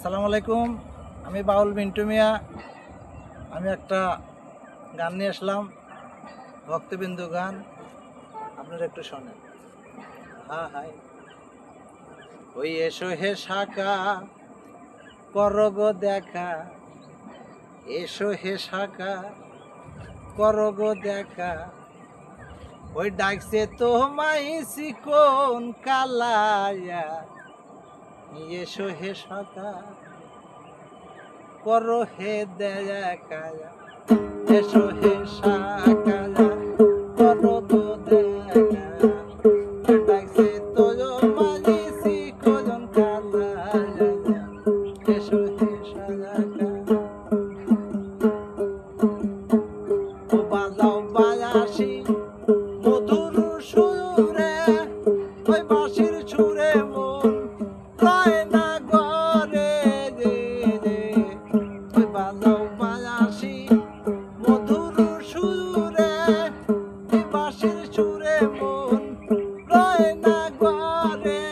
আসসালামু আলাইকুম, আমি বাউল মিন্টু মিয়া। আমি একটা গান নিয়ে আসলাম, ভক্তবিন্দু গান। আপনারা একটু শোনেন। হা হাই ওই এসো হে শাখা করো গো দেখা, এসো হে শাখা করো গো দেখা, ওই ডাকছে তোমায় চিকন কালায়া, এসো হে শাখা করো হে দেখা, এসো হে শাখা করো গো দেখা, ডাকছে তোমায় চিকন কালায়া, এসো হে শাখা। ও বাজাও বায়াসি মধুর সুরে, ওই বাঁশির সুরে মন রয় না ঘরে রে রে। ওই বাজাও বায়াসি মধুর সুরে, ওই বাঁশির সুরে মন রয় না ঘরে